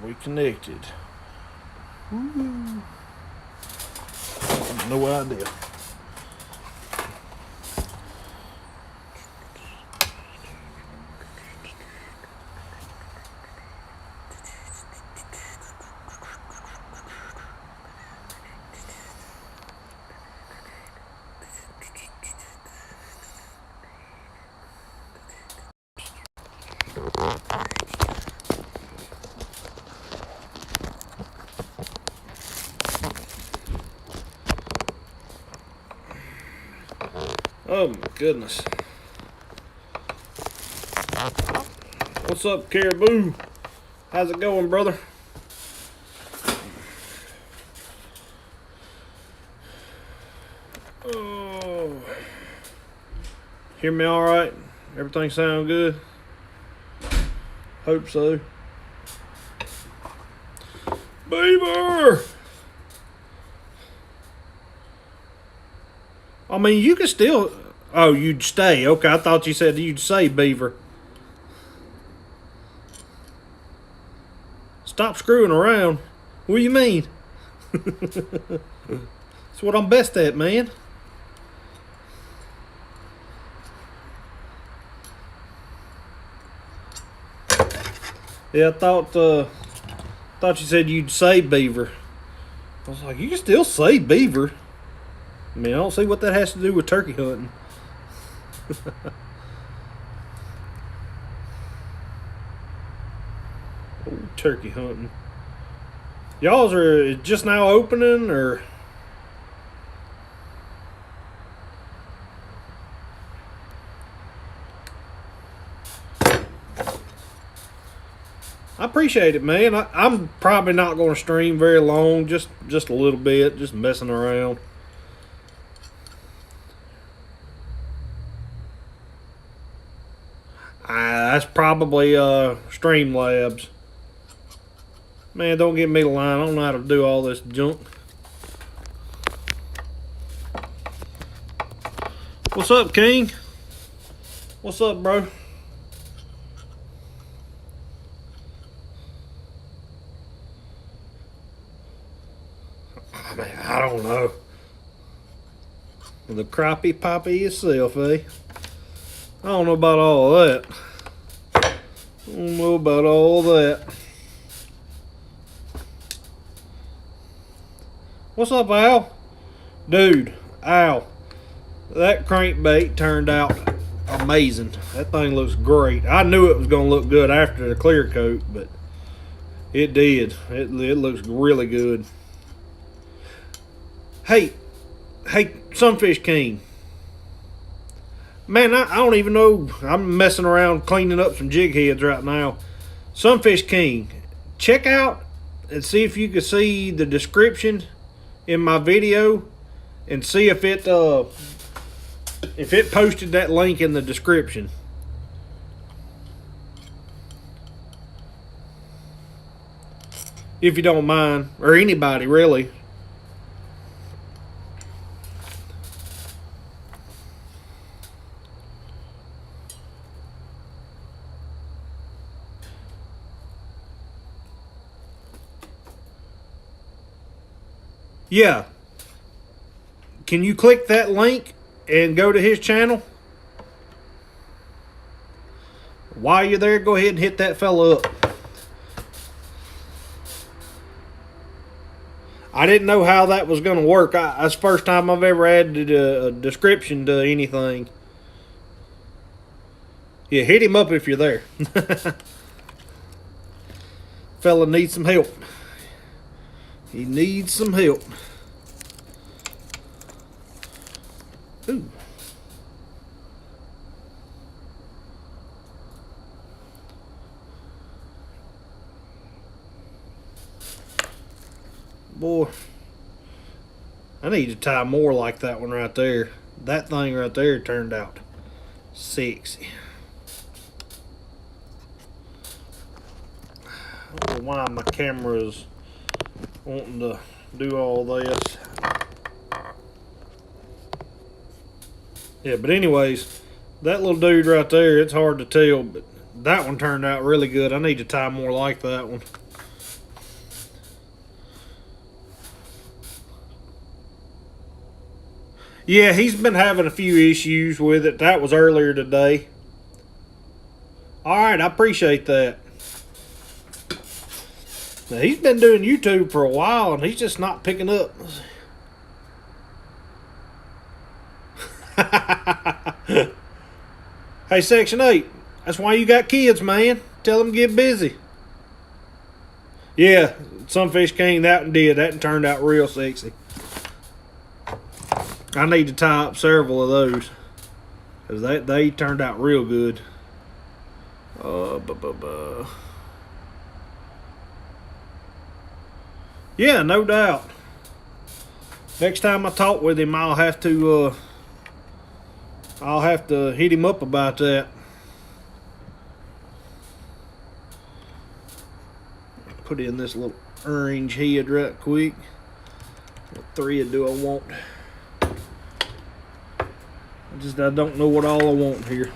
we connected? Woo. No idea. Oh my goodness. What's up, Caribou? How's it going, brother? Oh. Hear me all right? Everything sound good? Hope so. Beaver! I mean, you can still... Oh, you'd stay. Okay, I thought you said you'd say Beaver. Stop screwing around. What do you mean? That's what I'm best at, man. Yeah, I thought you said you'd say Beaver. I was like, you can still say Beaver. I mean, I don't see what that has to do with turkey hunting. Oh, turkey hunting. Y'all's are just now opening, or? I appreciate it, man. I'm probably not going to stream very long, just a little bit, just messing around. That's probably Streamlabs. Man, don't get me the line. I don't know how to do all this junk. What's up, King? What's up, bro? I mean, I don't know. The crappie poppy yourself, eh? I don't know about all that. I don't know about all that. What's up, Al? Dude, Al, that crankbait turned out amazing. That thing looks great. I knew it was going to look good after the clear coat, but it did. It looks really good. Hey, Sunfish King. Man, I don't even know. I'm messing around cleaning up some jig heads right now. Sunfish King, check out and see if you can see the description in my video and see if it posted that link in the description. If you don't mind, or anybody really. Yeah. Can you click that link and go to his channel? While you're there, go ahead and hit that fella up. I didn't know how that was going to work. That's the first time I've ever added a description to anything. Yeah, hit him up if you're there. Fella needs some help. He needs some help. Ooh. Boy, I need to tie more like that one right there. That thing right there turned out sexy. I don't know why my camera's wanting to do all this. Yeah, but anyways, that little dude right there, it's hard to tell, but that one turned out really good. I need to tie more like that one. Yeah, he's been having a few issues with it. That was earlier today. All right, I appreciate that. Now, he's been doing YouTube for a while, and he's just not picking up. Hey, Section 8, that's why you got kids, man. Tell them to get busy. Yeah, Sunfish came out and did that and turned out real sexy. I need to tie up several of those because they turned out real good. Yeah, no doubt. Next time I talk with him, I'll have to hit him up about that. Put in this little orange head right quick. What thread do I want? I don't know what all I want here.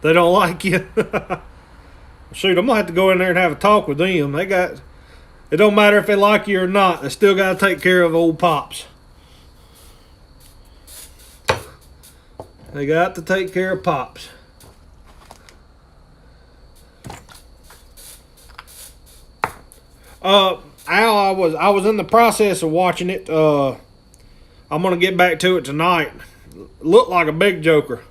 They don't like you. Shoot, I'm gonna have to go in there and have a talk with them. It don't matter if they like you or not. They still gotta take care of old Pops. They got to take care of Pops. Al, I was in the process of watching it. I'm gonna get back to it tonight. Looked like a big joker.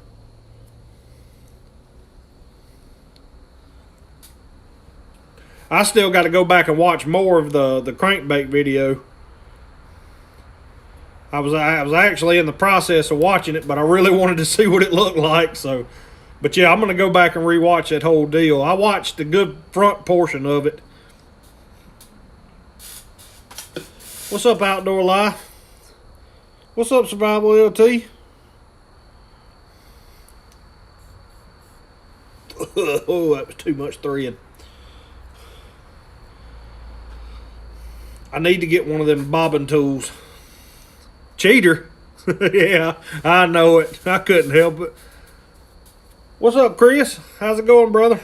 I still got to go back and watch more of the crankbait video. I was actually in the process of watching it, but I really wanted to see what it looked like. So, but yeah, I'm gonna go back and rewatch that whole deal. I watched the good front portion of it. What's up, Outdoor Life? What's up, Survival LT? Oh, that was too much thread. I need to get one of them bobbin tools. Cheater? Yeah, I know it. I couldn't help it. What's up, Chris? How's it going, brother?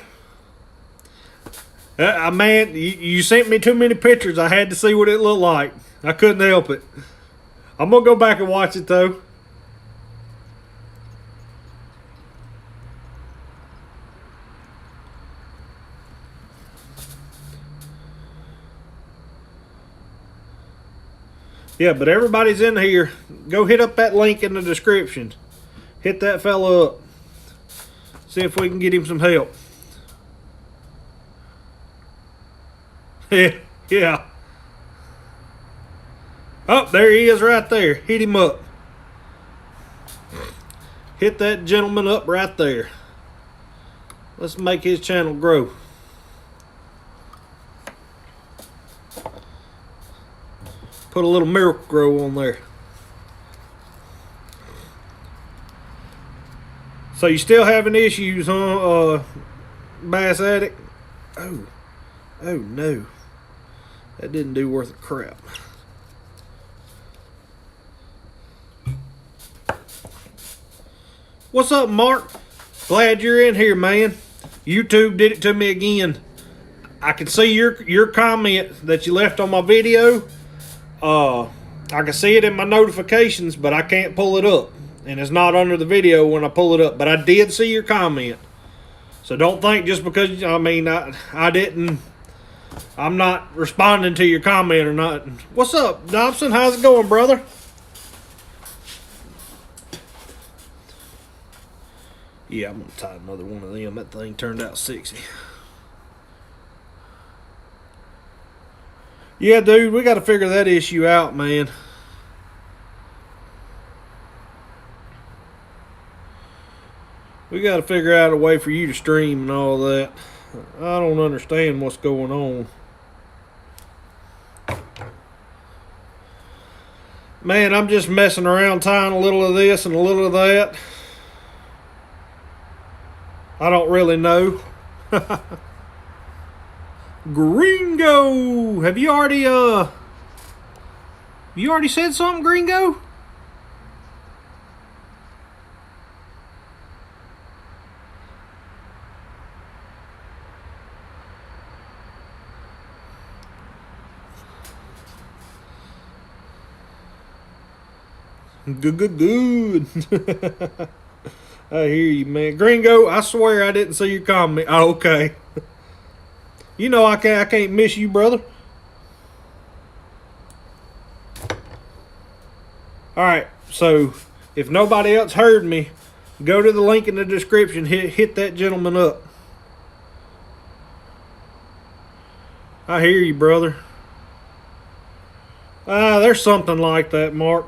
Man, you sent me too many pictures. I had to see what it looked like. I couldn't help it. I'm going to go back and watch it, though. Yeah, but everybody's in here. Go hit up that link in the description. Hit that fella up. See if we can get him some help. Yeah. Oh, there he is right there. Hit him up. Hit that gentleman up right there. Let's make his channel grow. Put a little Miracle-Gro on there. So you still having issues, huh, Bass Addict? Oh no. That didn't do worth a crap. What's up, Mark? Glad you're in here, man. YouTube did it to me again. I can see your comment that you left on my video. I can see it in my notifications, but I can't pull it up. And it's not under the video when I pull it up. But I did see your comment. So don't think just because, I'm not responding to your comment or not. What's up, Dobson? How's it going, brother? Yeah, I'm going to tie another one of them. That thing turned out sexy. Yeah, dude, we got to figure that issue out, man. We got to figure out a way for you to stream and all that. I don't understand what's going on. Man, I'm just messing around tying a little of this and a little of that. I don't really know. Gringo! Have you already said something, Gringo? Good. I hear you, man. Gringo, I swear I didn't see your comment. Oh, okay. You know I can't miss you, brother. Alright, so if nobody else heard me, go to the link in the description, hit that gentleman up. I hear you, brother. There's something like that, Mark.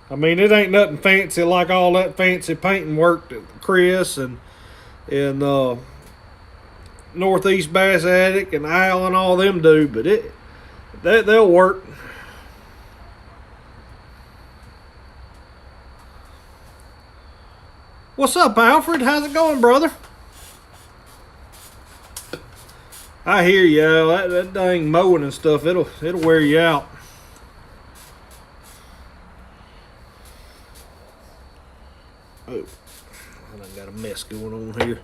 I mean, it ain't nothing fancy like all that fancy painting work that Chris and Northeast Bass Attic and Al and all them do, but they'll work. What's up, Alfred? How's it going, brother? I hear you, Al. That dang mowing and stuff, it'll wear you out. Oh, I done got a mess going on here.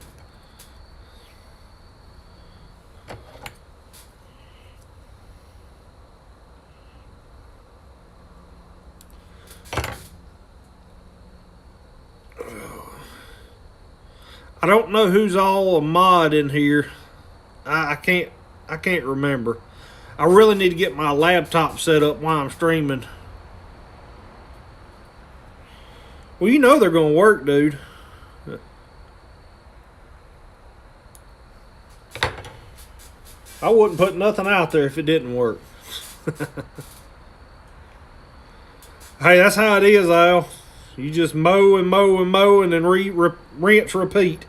I don't know who's all a mod in here. I can't remember. I really need to get my laptop set up while I'm streaming. Well, you know they're gonna work, dude. I wouldn't put nothing out there if it didn't work. Hey, that's how it is, Al. You just mow and mow and mow and then rinse, repeat.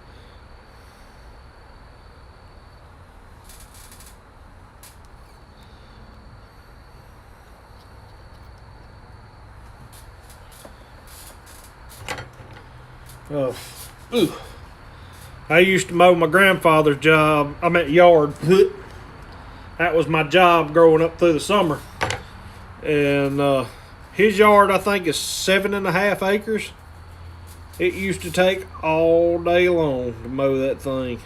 I used to mow my grandfather's job. I'm at yard. That was my job growing up through the summer. And his yard, I think, is 7.5 acres. It used to take all day long to mow that thing.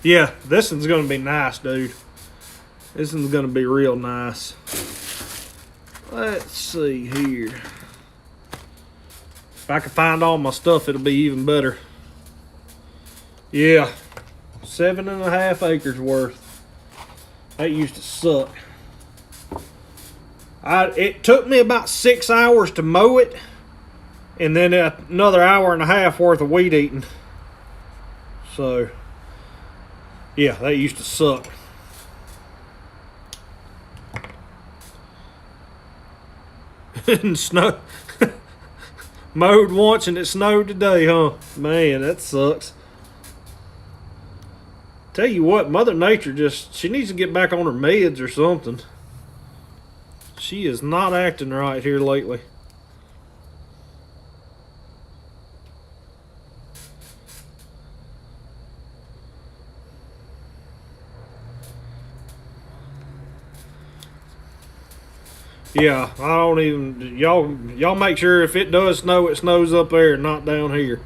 Yeah, this one's going to be nice, dude. This one's going to be real nice. Let's see here. If I can find all my stuff, it'll be even better. Yeah, 7.5 acres worth. That used to suck. It took me about 6 hours to mow it, and then another hour and a half worth of weed eating. So, yeah, that used to suck. And snow mowed once and it snowed today, huh? Man, that sucks. Tell you what, Mother Nature she needs to get back on her meds or something. She is not acting right here lately. Yeah, I don't even, y'all make sure if it does snow, it snows up there and not down here.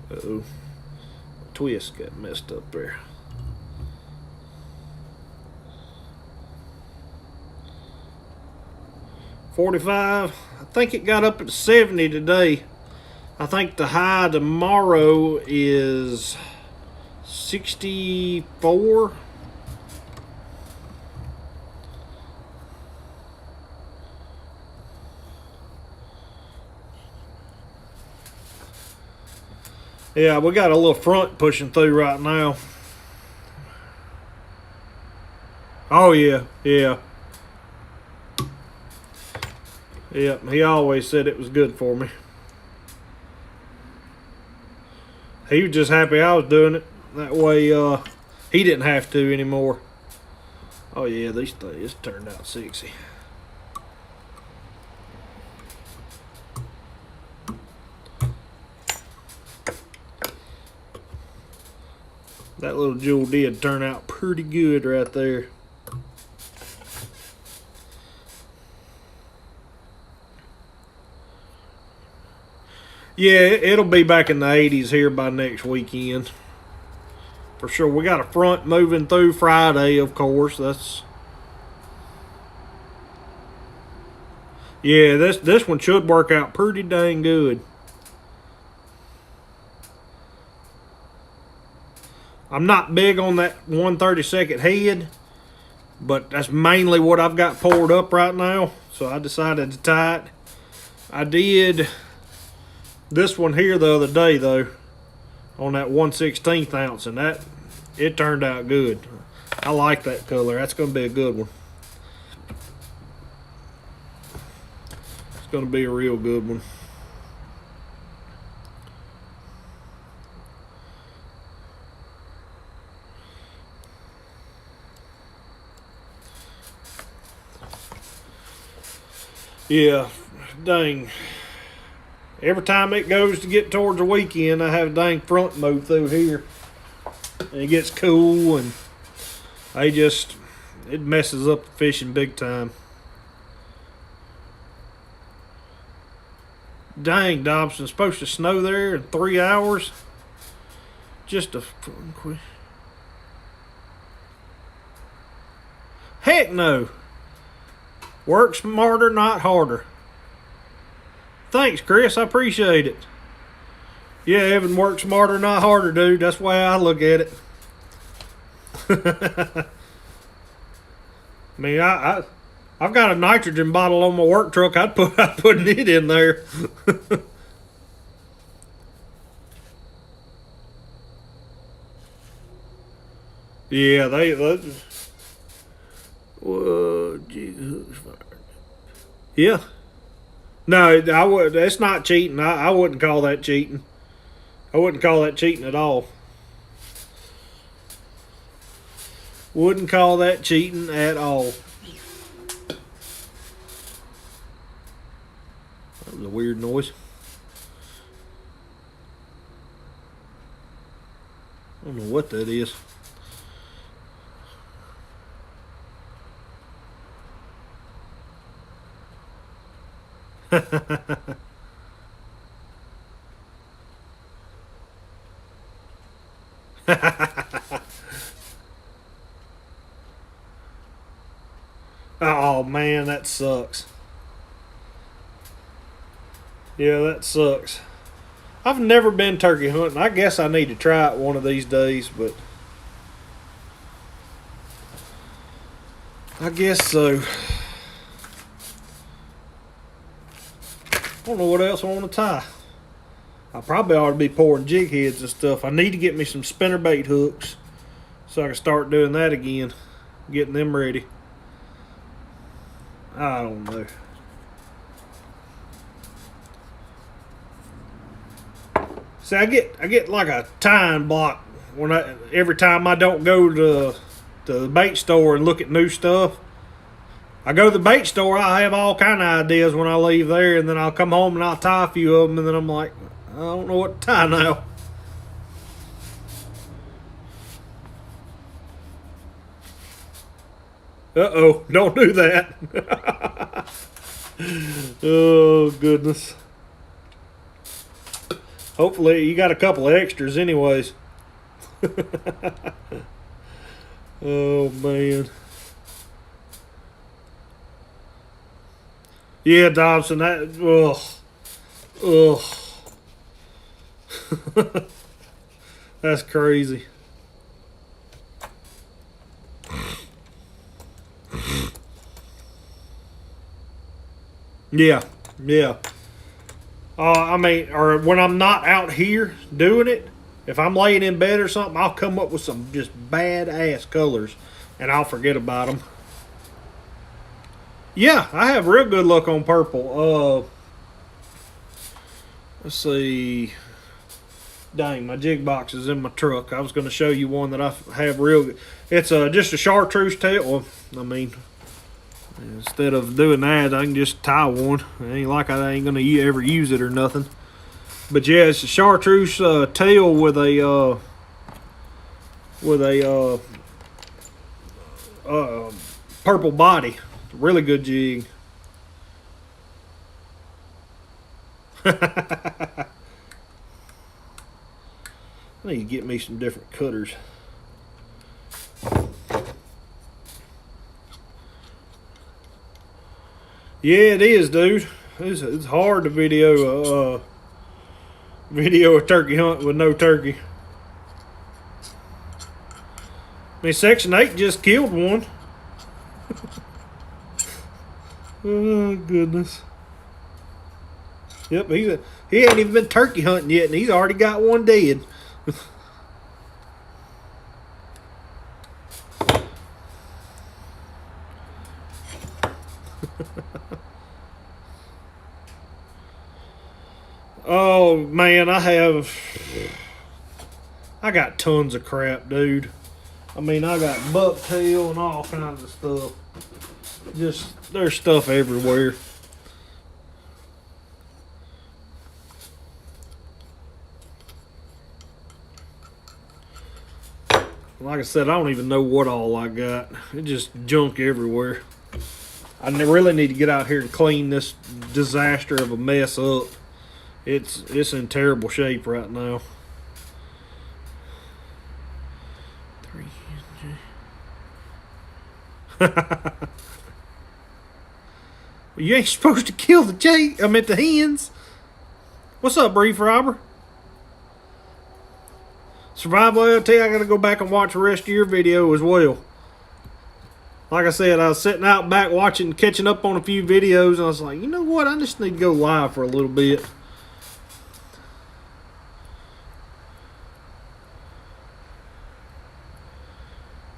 Uh-oh. Twist got messed up there. $45. I think it got up at 70 today. I think the high tomorrow is 64. Yeah, we got a little front pushing through right now. Oh yeah, yeah. Yep, he always said it was good for me. He was just happy I was doing it. That way, he didn't have to anymore. Oh yeah, these things turned out sexy. That little jewel did turn out pretty good right there. Yeah, it'll be back in the 80s here by next weekend. For sure. We got a front moving through Friday, of course. Yeah, this one should work out pretty dang good. I'm not big on that 1/32 head, but that's mainly what I've got poured up right now. So I decided to tie it. I did this one here the other day though, on that 1/16 ounce, and it turned out good. I like that color. That's going to be a good one. It's going to be a real good one. Yeah, dang. Every time it goes to get towards the weekend, I have a dang front move through here. And it gets cool, and it messes up the fishing big time. Dang, Dobson, it's supposed to snow there in 3 hours. Just a heck no. Work smarter, not harder. Thanks, Chris. I appreciate it. Yeah, Evan, work smarter, not harder, dude. That's the way I look at it. I mean, I've got a nitrogen bottle on my work truck. I'm putting it in there. Yeah, whoa, Jesus. Yeah. No, I would. It's not cheating. I wouldn't call that cheating. I wouldn't call that cheating at all. Wouldn't call that cheating at all. That was a weird noise. I don't know what that is. Oh man, that sucks. Yeah, that sucks. I've never been turkey hunting. I guess I need to try it one of these days, but I guess so. I don't know what else I want to tie. I probably ought to be pouring jig heads and stuff. I need to get me some spinnerbait hooks so I can start doing that again, getting them ready. I don't know. See, I get like a time block when every time I don't go to the bait store and look at new stuff. I go to the bait store, I have all kind of ideas when I leave there, and then I'll come home and I'll tie a few of them, and then I'm like, I don't know what to tie now. Uh-oh, don't do that. Oh, goodness. Hopefully, you got a couple of extras anyways. Oh, man. Yeah, Dobson, that's crazy. Yeah. I mean, or when I'm not out here doing it, if I'm laying in bed or something, I'll come up with some just badass colors, and I'll forget about them. Yeah, I have real good luck on purple. Let's see. Dang, my jig box is in my truck. I was going to show you one that I have real good. It's just a chartreuse tail. Well, I mean, instead of doing that, I can just tie one. It ain't like I ain't going to ever use it or nothing. But yeah, it's a chartreuse tail with a with a purple body. Really good jig. I need to get me some different cutters. Yeah, it is, dude. It's hard to video a turkey hunt with no turkey. I mean, Section 8 just killed one. Oh, goodness. Yep, he ain't even been turkey hunting yet, and he's already got one dead. Oh, man, I got tons of crap, dude. I mean, I got bucktail and all kinds of stuff. Just, there's stuff everywhere. Like I said, I don't even know what all I got. It's just junk everywhere. I really need to get out here and clean this disaster of a mess up. It's in terrible shape right now. Well, you ain't supposed to kill the the hens. What's up, Bree Robber? Survival LT, I gotta go back and watch the rest of your video as well. Like I said, I was sitting out back catching up on a few videos, and I was like, you know what? I just need to go live for a little bit.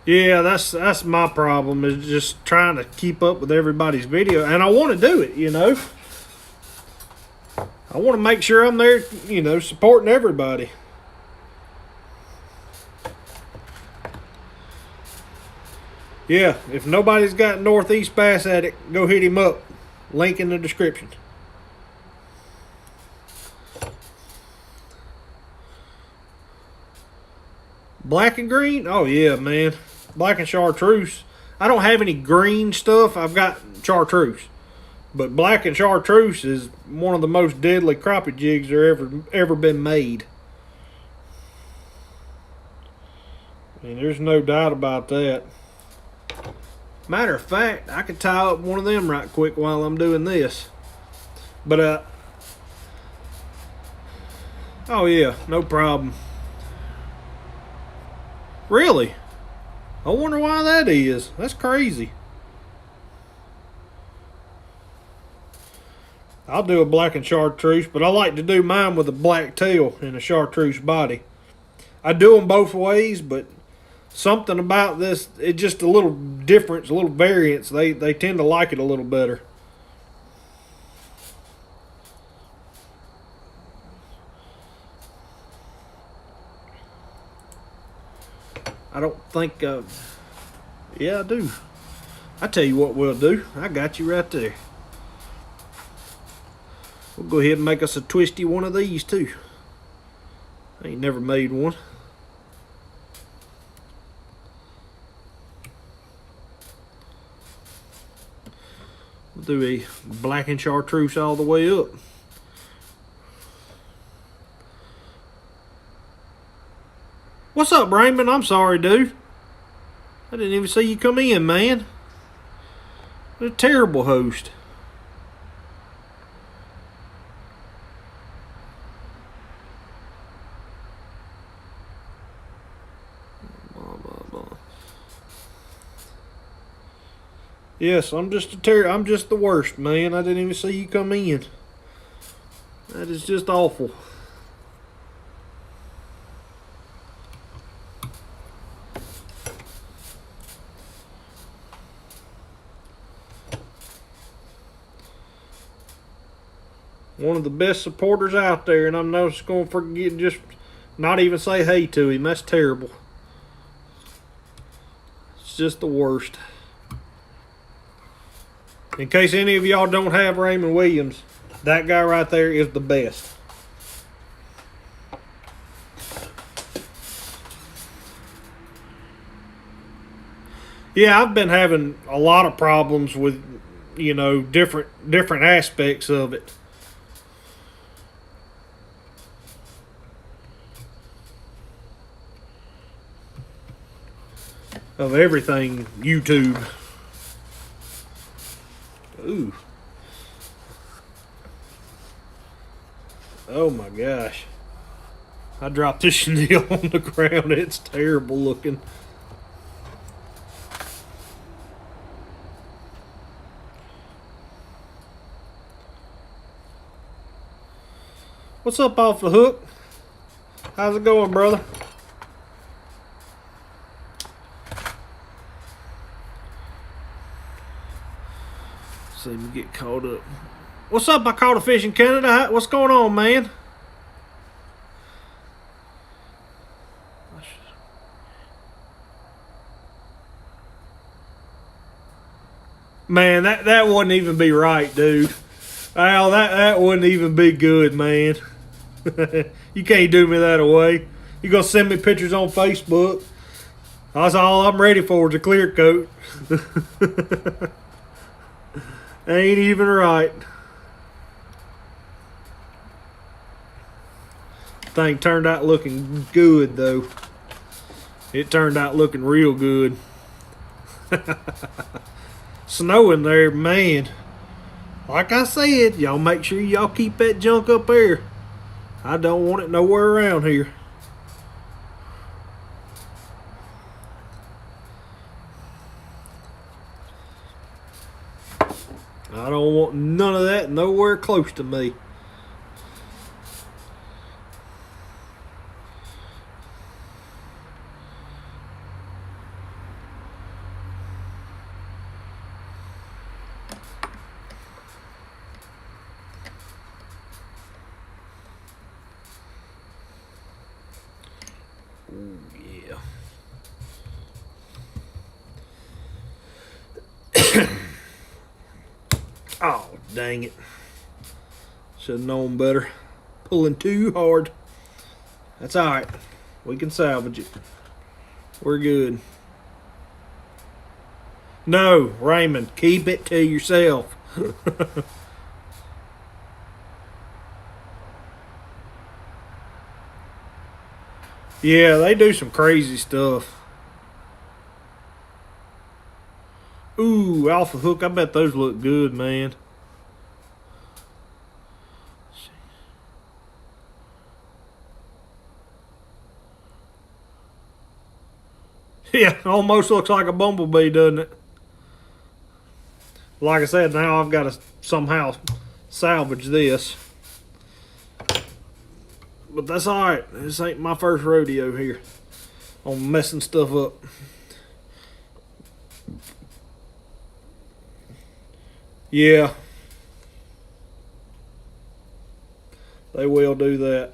Yeah, that's my problem, is just trying to keep up with everybody's video. And I want to do it, you know. I want to make sure I'm there, you know, supporting everybody. Yeah, if nobody's got Northeast Bass Addict, go hit him up. Link in the description. Black and green? Oh, yeah, man. Black and chartreuse. I don't have any green stuff. I've got chartreuse. But black and chartreuse is one of the most deadly crappie jigs there ever been made. I mean, there's no doubt about that. Matter of fact, I could tie up one of them right quick while I'm doing this. But, oh yeah, no problem. Really? I wonder why that is. That's crazy. I'll do a black and chartreuse, but I like to do mine with a black tail and a chartreuse body. I do them both ways, but something about this, it's just a little difference, a little variance. They tend to like it a little better. I don't think, yeah, I do. I tell you what we'll do. I got you right there. We'll go ahead and make us a twisty one of these too. I ain't never made one. We'll do a black and chartreuse all the way up. What's up, Raymond? I'm sorry, dude. I didn't even see you come in, man. What a terrible host. Yes, I'm just the worst, man. I didn't even see you come in. That is just awful. One of the best supporters out there, and I'm not just going to forget, just not even say hey to him. That's terrible. It's just the worst. In case any of y'all don't have Raymond Williams, that guy right there is the best. Yeah, I've been having a lot of problems with, different aspects of it. Of everything YouTube. Ooh. Oh my gosh. I dropped this chenille on the ground. It's terrible looking. What's up off the hook? How's it going, brother? See me get caught up. What's up? I caught a fish in Canada. What's going on, man? Man, that wouldn't even be right, dude. Al, that wouldn't even be good, man. You can't do me that away. You gonna send me pictures on Facebook? That's all I'm ready for is a clear coat. Ain't even right. Thing turned out looking good though. It turned out looking real good. Snowing there, man. Like I said, y'all make sure y'all keep that junk up there. I don't want it nowhere around here. I don't want none of that nowhere close to me. Ooh, yeah. Oh, dang it. Should have known better. Pulling too hard. That's alright. We can salvage it. We're good. No, Raymond, keep it to yourself. Yeah, they do some crazy stuff. Ooh, alpha hook. I bet those look good, man. Yeah, almost looks like a bumblebee, doesn't it? Like I said, now I've got to somehow salvage this. But that's alright. This ain't my first rodeo here on messing stuff up. Yeah. They will do that.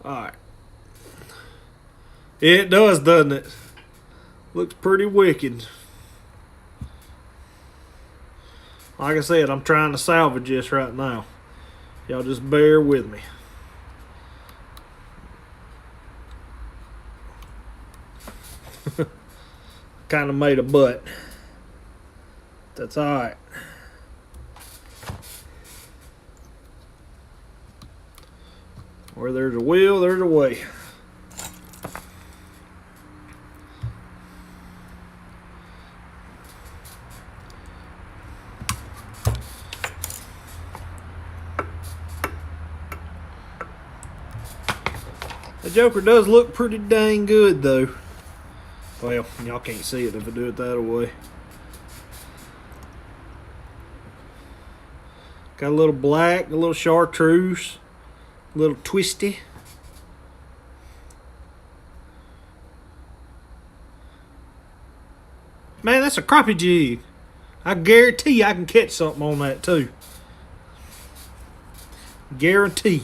Alright. It does, doesn't it? Looks pretty wicked. Like I said, I'm trying to salvage this right now. Y'all just bear with me. Kind of made a butt. That's alright. Where there's a will, there's a way. The Joker does look pretty dang good though. Well, y'all can't see it if I do it that way. Got a little black, a little chartreuse, a little twisty. Man, that's a crappie jig. I guarantee I can catch something on that too. Guarantee.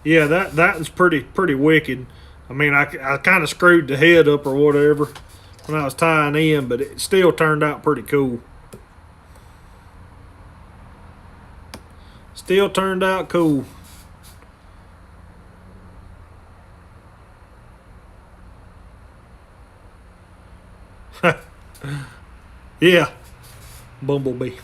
Yeah, that was pretty wicked. I mean, I kind of screwed the head up or whatever when I was tying in, but it still turned out pretty cool. Still turned out cool. Yeah, bumblebee.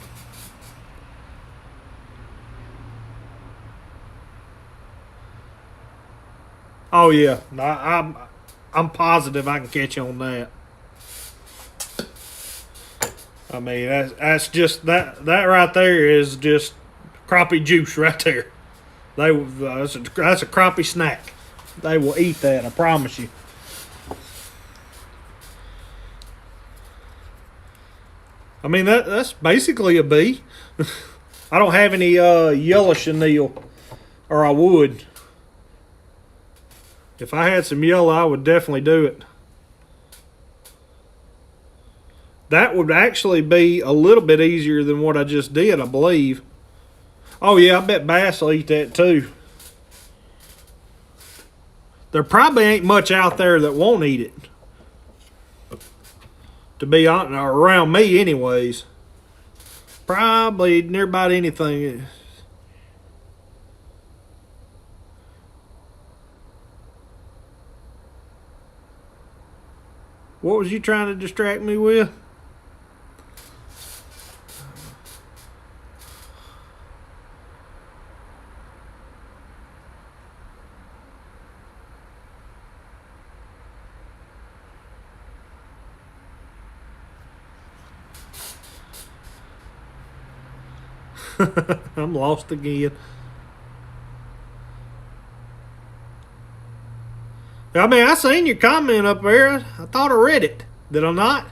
Oh yeah, I'm positive I can catch you on that. I mean, that's just that right there is just crappie juice right there. That's a crappie snack. They will eat that, I promise you. I mean that's basically a bee. I don't have any yellow chenille, or I would. If I had some yellow, I would definitely do it. That would actually be a little bit easier than what I just did, I believe. Oh yeah, I bet bass will eat that too. There probably ain't much out there that won't eat it. To be honest, around me anyways. Probably near about anything. What was you trying to distract me with? I'm lost again. I mean, I seen your comment up there. I thought I read it. Did I not?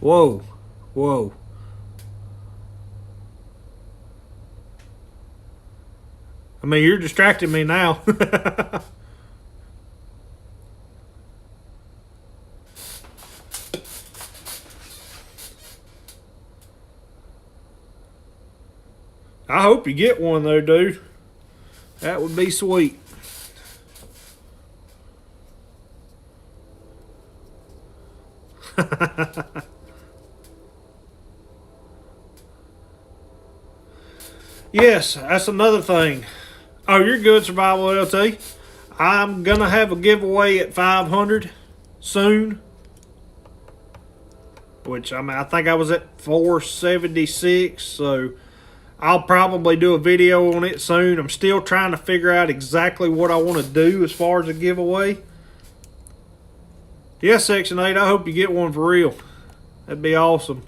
Whoa. Whoa. I mean, you're distracting me now. I hope you get one though, dude. That would be sweet. Yes, that's another thing. Oh, you're good, Survival LT. I'm gonna have a giveaway at 500 soon. Which I think I was at 476, so I'll probably do a video on it soon. I'm still trying to figure out exactly what I want to do as far as a giveaway. Yeah, Section 8, I hope you get one for real. That'd be awesome.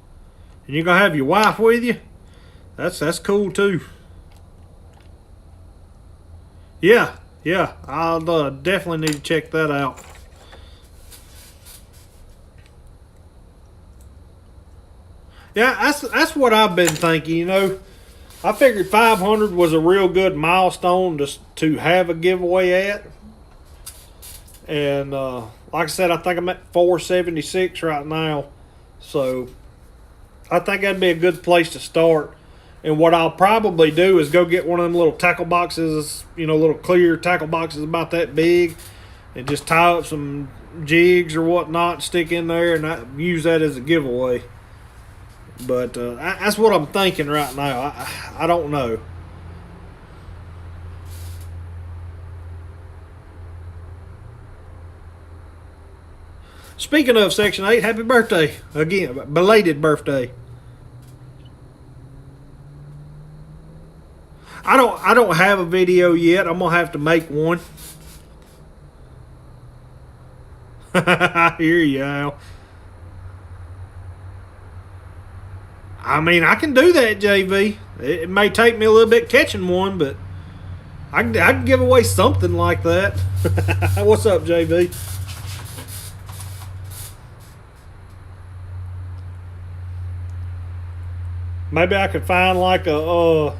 And you're going to have your wife with you? That's cool too. Yeah, I'll definitely need to check that out. Yeah, that's what I've been thinking, you know. I figured 500 was a real good milestone to have a giveaway at. And like I said, I think I'm at 476 right now. So I think that'd be a good place to start. And what I'll probably do is go get one of them little tackle boxes, you know, little clear tackle boxes about that big, and just tie up some jigs or whatnot, stick in there, and use that as a giveaway. But that's what I'm thinking right now. I don't know. Speaking of Section 8, happy birthday. Again, belated birthday. I don't have a video yet. I'm gonna have to make one. I hear you, Al. I mean, I can do that, JV. It may take me a little bit catching one, but I can give away something like that. What's up, JV? Maybe I could find like a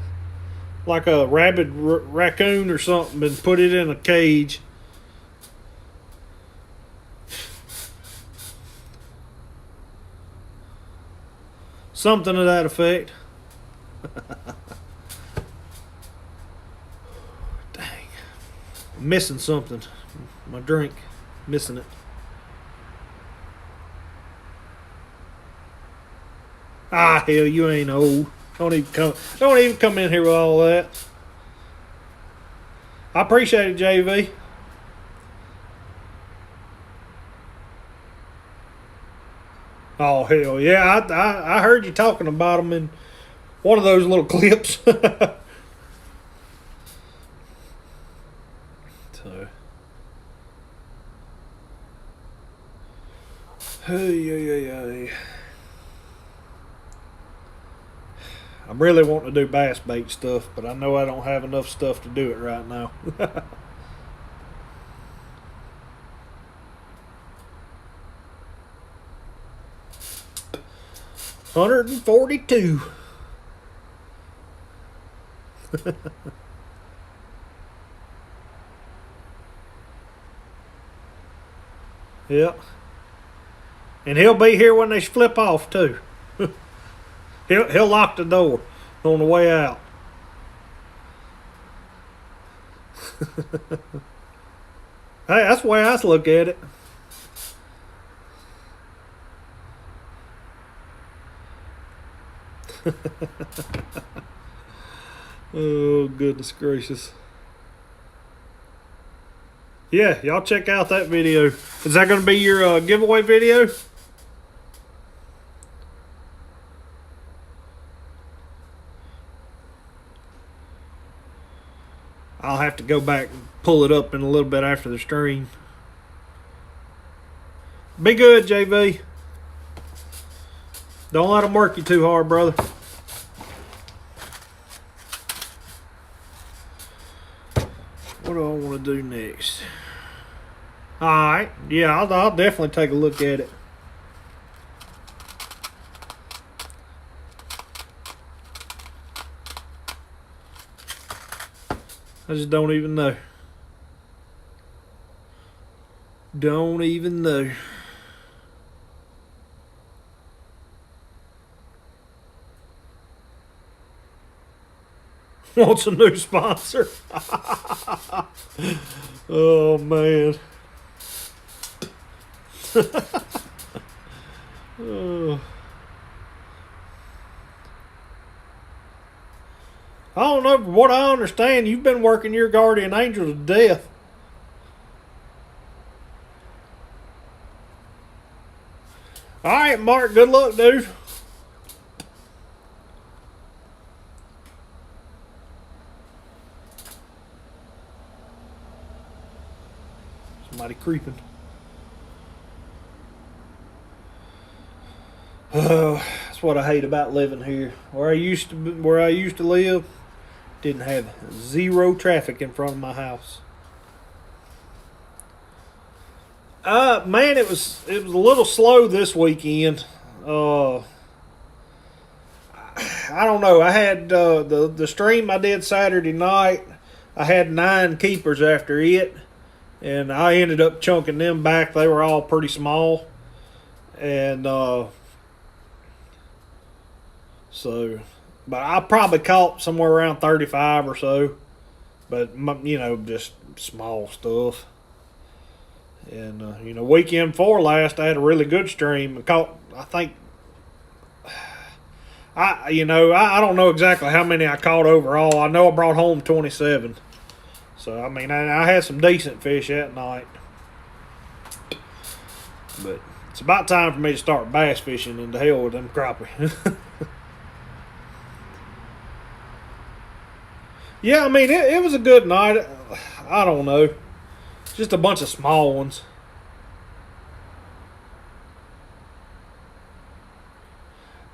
rabid raccoon or something and put it in a cage. Something to that effect. Dang. I'm missing something. My drink. Missing it. Ah, hell, you ain't old. Don't even come in here with all that. I appreciate it, JV. Oh, hell yeah. I heard you talking about them in one of those little clips. So. Hey. I'm really wanting to do bass bait stuff, but I know I don't have enough stuff to do it right now. 142. Yep. And he'll be here when they flip off too. He'll lock the door on the way out. Hey, that's the way I look at it. Oh, goodness gracious. Yeah, y'all check out that video. Is that going to be your giveaway video? I'll have to go back and pull it up in a little bit after the stream. Be good, JV. Don't let them work you too hard, brother. What do I want to do next? Alright, yeah, I'll definitely take a look at it. I just don't even know. Don't even know. Wants a new sponsor. Oh, man. Oh. I don't know, from what I understand, you've been working your guardian angel to death. Alright, Mark, good luck, dude. Somebody creeping. Oh, that's what I hate about living here. Where I used to live, didn't have zero traffic in front of my house. Man, it was a little slow this weekend. I don't know. I had the stream I did Saturday night. I had 9 keepers after it, and I ended up chunking them back. They were all pretty small, and so, but I probably caught somewhere around 35 or so, but just small stuff. And weekend before last, I had a really good stream. I caught, I think, I don't know exactly how many I caught overall. I know I brought home 27. So I mean, I had some decent fish that night. But it's about time for me to start bass fishing, and to hell with them crappie. Yeah, I mean, it was a good night. I don't know. Just a bunch of small ones.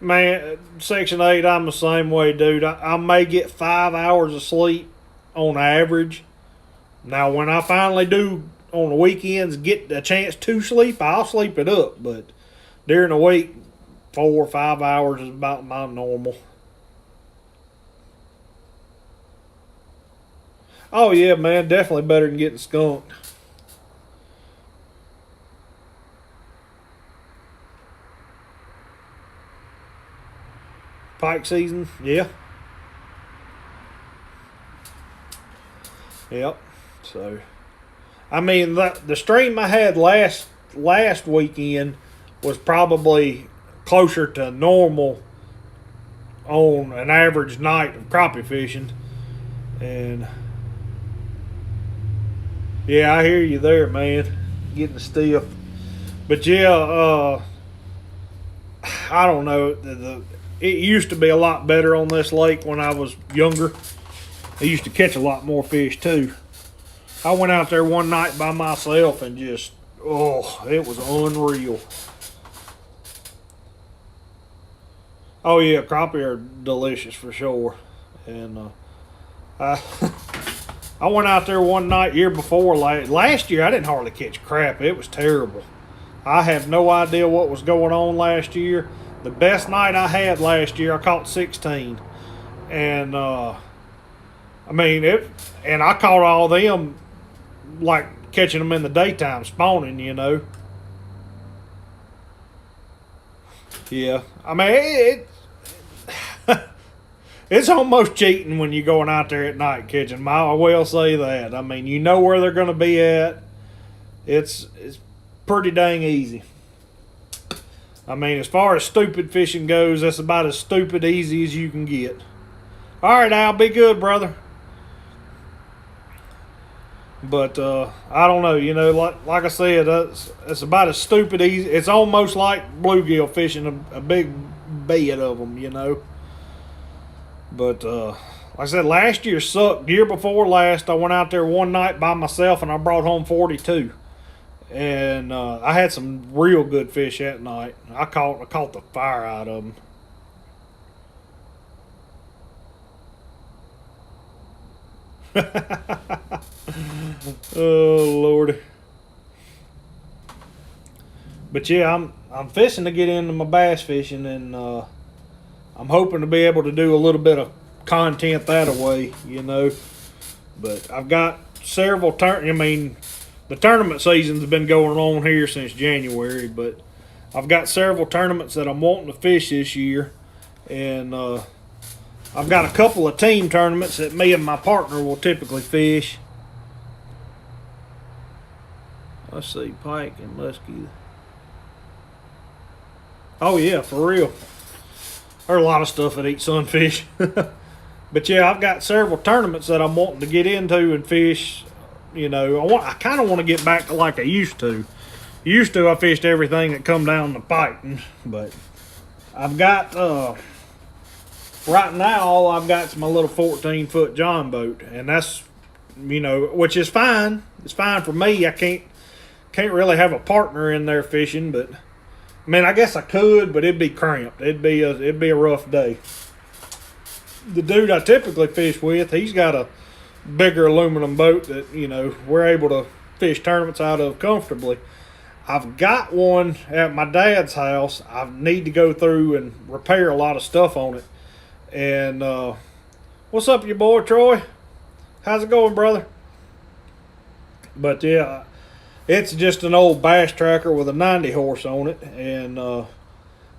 Man, Section 8, I'm the same way, dude. I may get 5 hours of sleep on average. Now, when I finally do, on the weekends, get a chance to sleep, I'll sleep it up. But during the week, 4 or 5 hours is about my normal. Oh yeah, man, definitely better than getting skunked. Pike season, yeah. Yep. So, I mean, the stream I had last weekend was probably closer to normal on an average night of crappie fishing, and yeah, I hear you there, man. Getting stiff, but yeah, I don't know. It used to be a lot better on this lake when I was younger. I used to catch a lot more fish too. I went out there one night by myself and just, oh, it was unreal. Oh yeah, crappie are delicious for sure. And I, I went out there one night year before last year. I didn't hardly catch crap. It was terrible. I have no idea what was going on last year. The best night I had last year, I caught 16, and I mean it. And I caught all them like catching them in the daytime, spawning. You know. Yeah, I mean it's almost cheating when you're going out there at night catching them. I will say that. I mean, you know where they're going to be at. It's pretty dang easy. I mean, as far as stupid fishing goes, that's about as stupid easy as you can get. All right, Al, be good, brother. But I don't know, you know, like I said, it's about as stupid easy. It's almost like bluegill fishing a big bed of them, you know. But like I said, last year sucked. Year before last, I went out there one night by myself and I brought home 42. And I had some real good fish that night. I caught the fire out of them. Oh Lordy. But yeah, I'm fishing to get into my bass fishing, and I'm hoping to be able to do a little bit of content that way, you know. But I've got several I mean, the tournament season's been going on here since January, but I've got several tournaments that I'm wanting to fish this year, and I've got a couple of team tournaments that me and my partner will typically fish. Let's see, pike and muskie. Oh yeah, for real. There's a lot of stuff that eat sunfish. But yeah, I've got several tournaments that I'm wanting to get into and fish. You know, I kind of want to get back to like I used to. Used to, I fished everything that come down the pipe, but I've got right now all I've got is my little 14-foot John boat, and that's, you know, which is fine. It's fine for me. I can't really have a partner in there fishing, but I mean, I guess I could, but it'd be cramped. It'd be a rough day. The dude I typically fish with, he's got a bigger aluminum boat that, you know, we're able to fish tournaments out of comfortably. I've got one at my dad's house. I need to go through and repair a lot of stuff on it. And what's up, your boy Troy? How's it going, brother? But yeah, it's just an old bass tracker with a 90 horse on it, and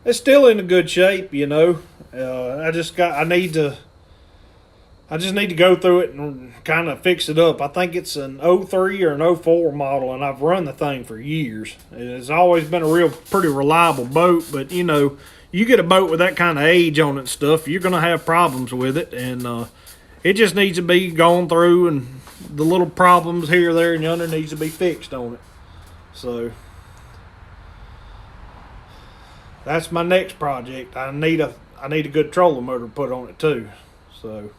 it's still in a good shape, you know. I just need to go through it and kind of fix it up. I think it's an '03 or an '04 model, and I've run the thing for years. It's always been a pretty reliable boat, but you know, you get a boat with that kind of age on it and stuff, you're going to have problems with it, and it just needs to be gone through, and the little problems here, there, and yonder needs to be fixed on it. So that's my next project. I need a good trolling motor put on it too. So,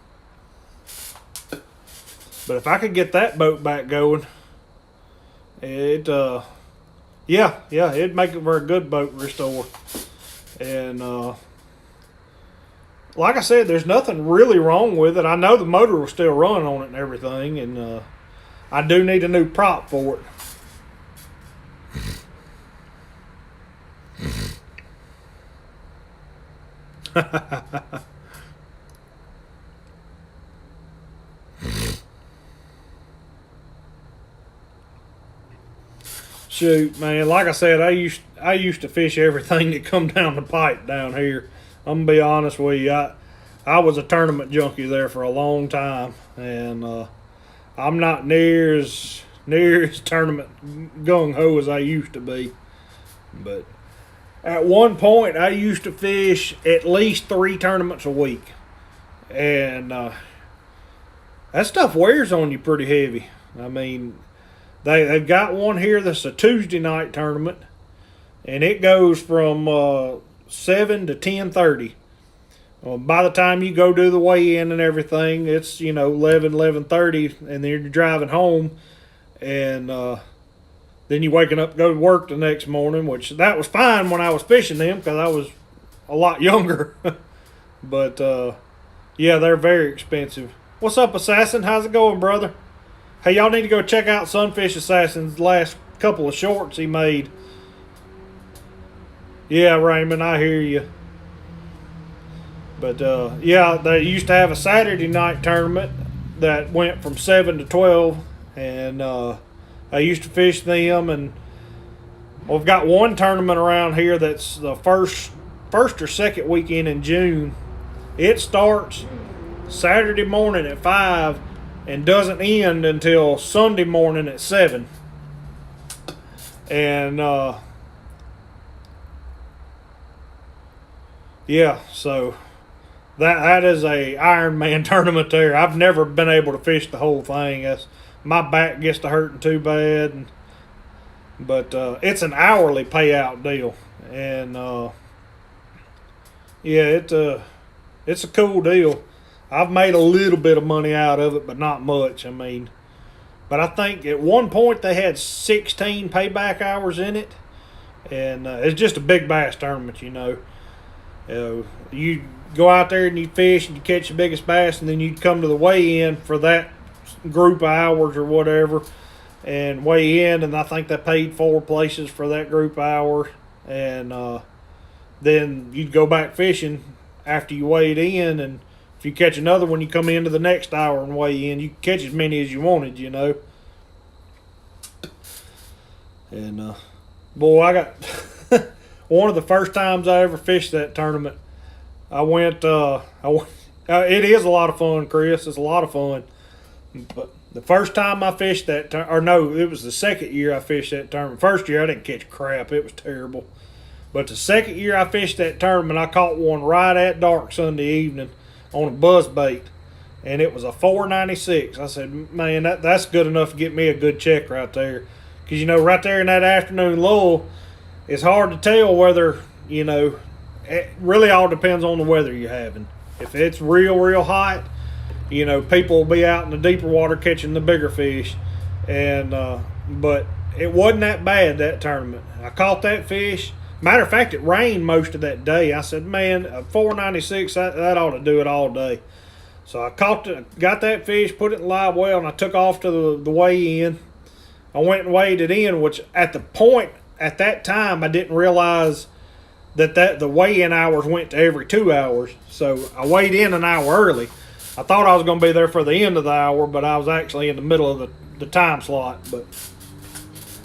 but if I could get that boat back going, it'd make it for a good boat restore. And like I said, there's nothing really wrong with it. I know the motor will still run on it and everything, and I do need a new prop for it. Shoot, man, like I said, I used to fish everything that come down the pipe down here. I'm gonna be honest with you. I was a tournament junkie there for a long time, and I'm not near as tournament gung ho as I used to be. But at one point, I used to fish at least 3 tournaments a week, and that stuff wears on you pretty heavy. I mean, they've got one here that's a Tuesday night tournament, and it goes from 7 to 10:30. By the time you go do the weigh-in and everything, it's 11:30, and then you're driving home, and then you're waking up to go to work the next morning, which that was fine when I was fishing them because I was a lot younger. But yeah, they're very expensive. What's up, Assassin? How's it going, brother? Hey, y'all need to go check out Sunfish Assassin's last couple of shorts he made. Yeah, Raymond, I hear you. But yeah, they used to have a Saturday night tournament that went from 7 to 12, and I used to fish them. And we've got one tournament around here that's the first or second weekend in June. It starts Saturday morning at 5 and doesn't end until Sunday morning at 7. And yeah, so that is a Ironman tournament there. I've never been able to fish the whole thing. My back gets to hurting too bad. But it's an hourly payout deal, and yeah, it's a cool deal. I've made a little bit of money out of it, but not much. I mean, but I think at one point they had 16 payback hours in it, and it's just a big bass tournament, You go out there and you fish and you catch the biggest bass, and then you come to the weigh-in for that group of hours or whatever, and weigh in, and I think they paid 4 places for that group hour, and then you'd go back fishing after you weighed in, and if you catch another one, you come into the next hour and weigh in. You catch as many as you wanted, And boy, I got one of the first times I ever fished that tournament. I went. It is a lot of fun, Chris. It's a lot of fun. But the first time I fished that, or no, it was the second year I fished that tournament. First year I didn't catch crap. It was terrible. But the second year I fished that tournament, I caught one right at dark Sunday evening on a buzz bait, and it was a 496. I said, man, that's good enough to get me a good check right there. Because, right there in that afternoon lull, it's hard to tell whether, it really all depends on the weather you're having. If it's real hot, people will be out in the deeper water catching the bigger fish. And but it wasn't that bad, that tournament. I caught that fish. Matter of fact, it rained most of that day. I said, man, a 496, that ought to do it all day. So I got that fish, put it in live well, and I took off to the weigh-in. I went and weighed it in, which at that time, I didn't realize that the weigh-in hours went to every 2 hours. So I weighed in an hour early. I thought I was going to be there for the end of the hour, but I was actually in the middle of the time slot. But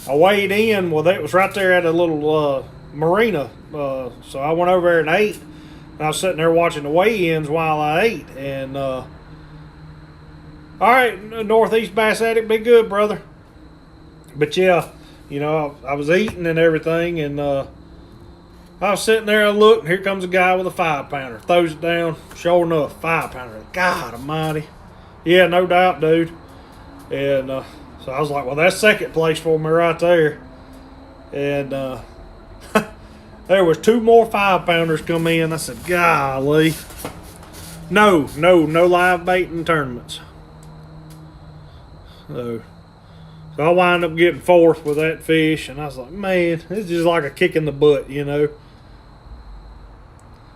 I weighed in. Well, it was right there at a little marina. So I went over there and ate. And I was sitting there watching the weigh-ins while I ate. And, all right, Northeast Bass Addict, be good, brother. But, yeah, I was eating and everything, and I was sitting there and looked, and here comes a guy with a 5-pounder. Throws it down. Sure enough, 5-pounder. God almighty. Yeah, no doubt, dude. And so I was like, well, that's second place for me right there. And there was 2 more 5-pounders come in. I said, golly. No live baiting tournaments. So I wound up getting 4th with that fish, and I was like, man, it's just like a kick in the butt,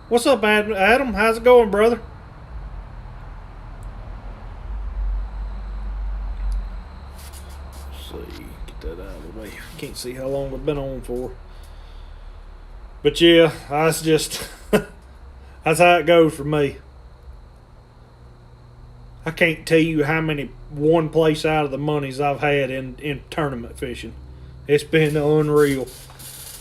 What's up, Adam? How's it going, brother? Let's see, get that out of the way. Can't see how long we've been on for. But yeah, that's just that's how it goes for me. I can't tell you how many one place out of the monies I've had in tournament fishing. It's been unreal.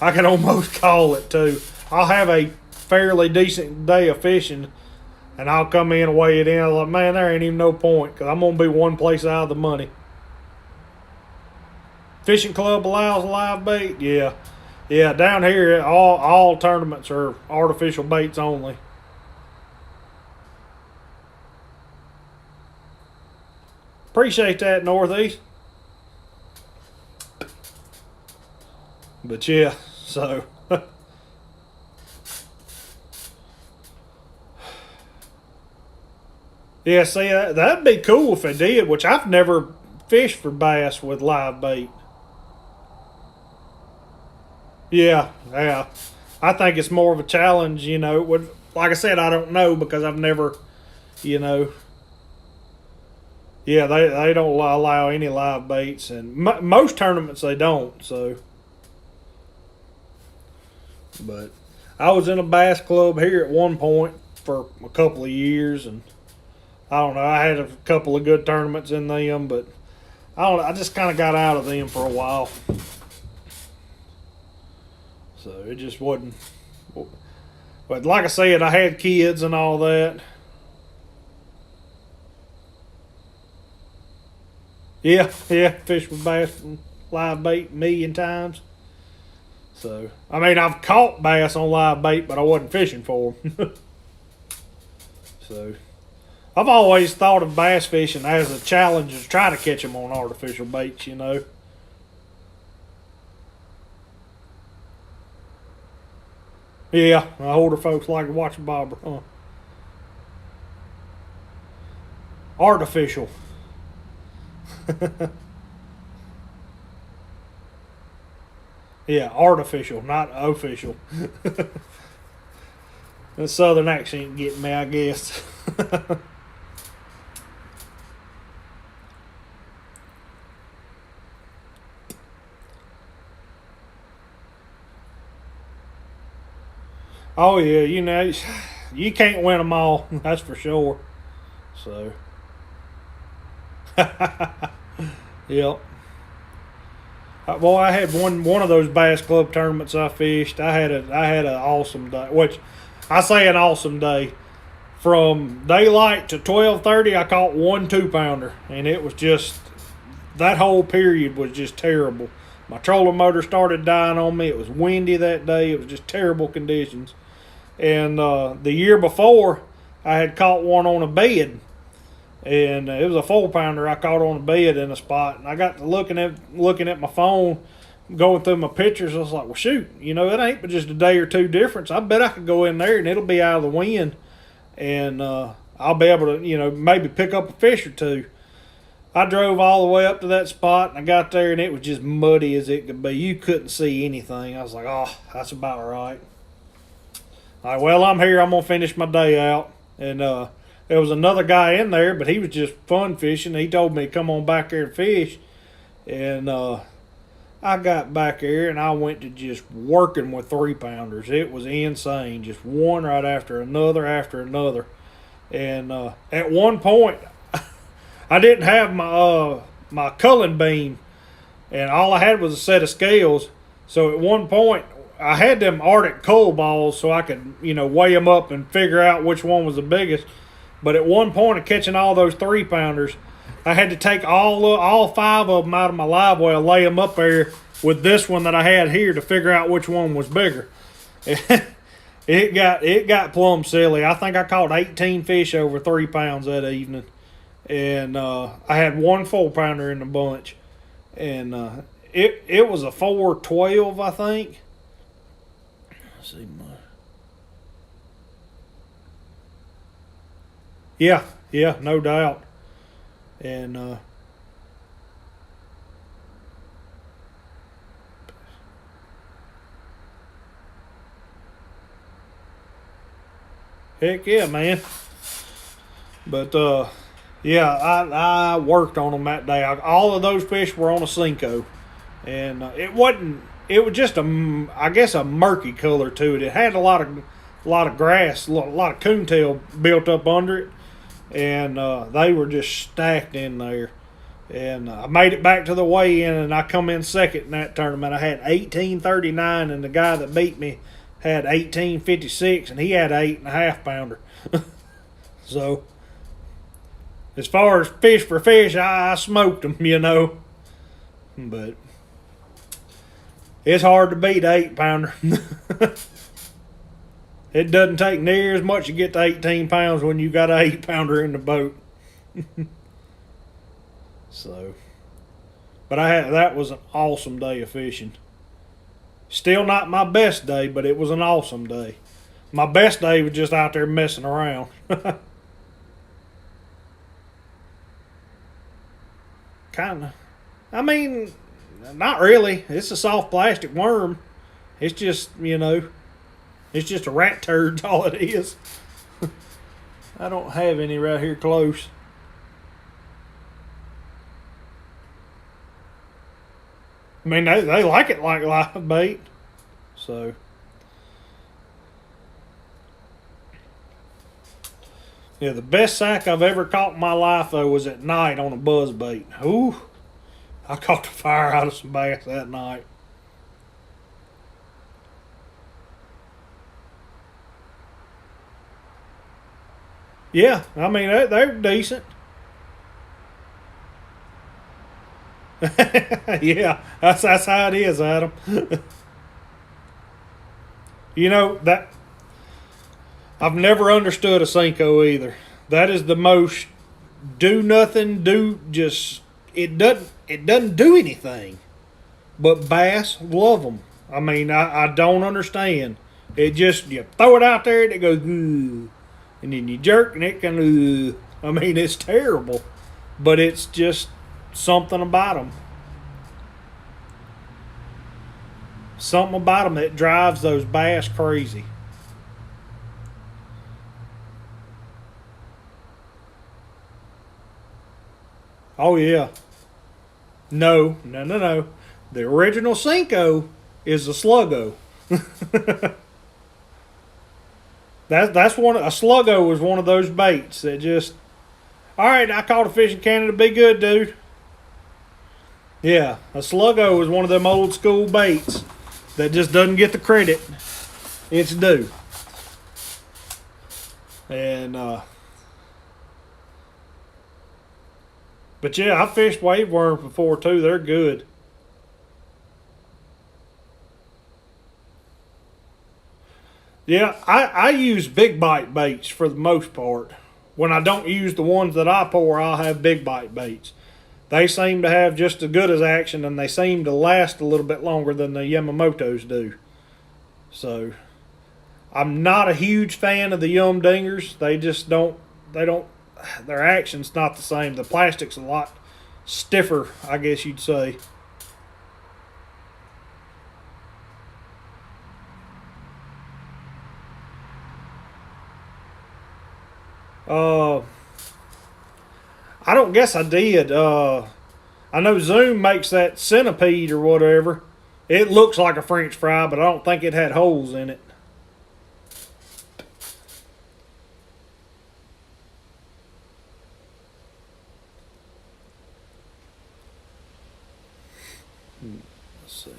I can almost call it too. I'll have a fairly decent day of fishing, and I'll come in and weigh it in. I'm like, man, there ain't even no point because I'm gonna be one place out of the money. Fishing club allows live bait. Yeah, yeah. Down here, all tournaments are artificial baits only. Appreciate that, Northeast. But yeah, so yeah, see that'd be cool if they did. Which I've never fished for bass with live bait. Yeah, yeah. I think it's more of a challenge, you know. Would like I said, I don't know because I've never, you know. Yeah, they don't allow any live baits, and most tournaments they don't. So, but I was in a bass club here at one point for a couple of years, and I don't know. I had a couple of good tournaments in them, but I don't. I just kind of got out of them for a while. So it just wasn't. But like I said, I had kids and all that. Yeah, yeah, fish with bass and live bait a million times. So, I mean, I've caught bass on live bait, but I wasn't fishing for them. So, I've always thought of bass fishing as a challenge to try to catch them on artificial baits, you know. Yeah, older folks like to watch a bobber, huh? Artificial. Yeah, artificial, not official. The southern accent getting me, I guess. Oh yeah, you know, you can't win them all. That's for sure. So, yep. Boy, I had one of those bass club tournaments I fished. I had an awesome day. Which I say an awesome day. From daylight to 12:30, I caught 1 2-pounder, and it was just that whole period was just terrible. My trolling motor started dying on me. It was windy that day. It was just terrible conditions. And the year before, I had caught one on a bed, and it was a 4-pounder I caught on a bed in a spot. And I got to looking at my phone, going through my pictures. I was like, well, shoot, you know, it ain't but just a day or two difference. I bet I could go in there and it'll be out of the wind, and I'll be able to, you know, maybe pick up a fish or two. I drove all the way up to that spot, and I got there, and it was just muddy as it could be. You couldn't see anything. I was like, oh, that's about right. All right, well, I'm here. I'm going to finish my day out. And there was another guy in there, but he was just fun fishing. He told me to come on back there and fish. And I got back there, and I went to just working with 3-pounders. It was insane. Just one right after another. And at one point, I didn't have my culling beam, and all I had was a set of scales. So at one point, I had them Arctic coal balls so I could, you know, weigh them up and figure out which one was the biggest. But at one point of catching all those 3-pounders, I had to take all 5 of them out of my live well, lay them up there with this one that I had here to figure out which one was bigger. It got plumb silly. I think I caught 18 fish over 3 pounds that evening. And I had 1 4-pounder in the bunch. And it was a 412, I think. Let's see my. Yeah, no doubt. And heck yeah, man. But yeah, I worked on them that day. All of those fish were on a Senko, and it wasn't. It was just I guess a murky color to it. It had a lot of grass, a lot of coontail built up under it, and they were just stacked in there. And I made it back to the weigh-in, and I come in second in that tournament. I had 18.39, and the guy that beat me had 18.56, and he had an 8.5 pounder. So, as far as fish for fish, I smoked them, you know. But it's hard to beat an 8 pounder. It doesn't take near as much to get to 18 pounds when you got an 8 pounder in the boat. So, but that was an awesome day of fishing. Still not my best day, but it was an awesome day. My best day was just out there messing around. Kinda. I mean, not really. It's a soft plastic worm. It's just, it's just a rat turd, all it is. I don't have any right here close. I mean, they like it like live bait. So, yeah, the best sack I've ever caught in my life, though, was at night on a buzz bait. Ooh, I caught the fire out of some bass that night. Yeah, I mean, they're decent. Yeah, that's how it is, Adam. That I've never understood a Senko either. That is the most do nothing, it doesn't do anything. But bass love them. I mean, I don't understand. It just, you throw it out there and it goes, ooh, and then you jerk and it can, ooh. I mean, it's terrible, but it's just something about them. Something about them that drives those bass crazy. Oh, yeah. No. The original Senko is a Sluggo. That's one. A Sluggo was one of those baits that just. All right, I caught a fish in Canada. Be good, dude. Yeah, a Sluggo is one of them old school baits that just doesn't get the credit it's due. And but yeah, I fished wave worms before too. They're good. Yeah, I use big bite baits for the most part. When I don't use the ones that I pour, I'll have big bite baits. They seem to have just as good as action, and they seem to last a little bit longer than the Yamamotos do. So, I'm not a huge fan of the Yum Dingers. They just don't, their action's not the same. The plastic's a lot stiffer, I guess you'd say. I don't guess I did. I know Zoom makes that centipede or whatever. It looks like a French fry, but I don't think it had holes in it. Let's see.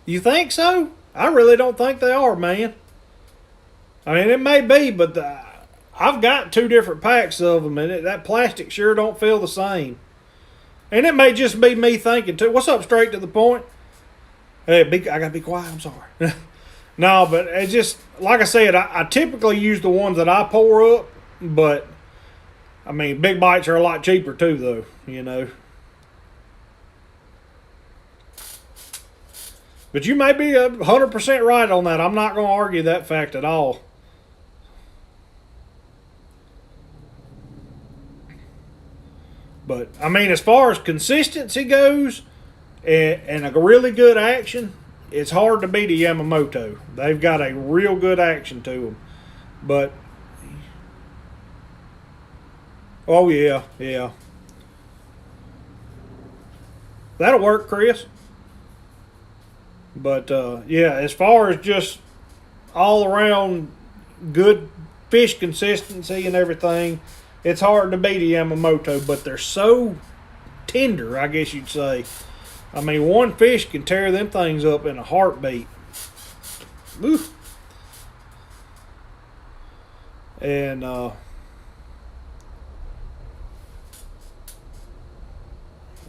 You think so? I really don't think they are, man. I mean, it may be, but I've got two different packs of them, and that plastic sure don't feel the same. And it may just be me thinking too. What's up, straight to the point? Hey, I gotta be quiet. I'm sorry. No, but it's just like I said. I typically use the ones that I pour up, but I mean, big bites are a lot cheaper too, though. But you may be 100% right on that. I'm not going to argue that fact at all. But, I mean, as far as consistency goes and a really good action, it's hard to beat a Yamamoto. They've got a real good action to them. But, oh, yeah. That'll work, Chris. But, yeah, as far as just all around good fish consistency and everything, it's hard to beat a Yamamoto, but they're so tender, I guess you'd say. I mean, one fish can tear them things up in a heartbeat. Woo. And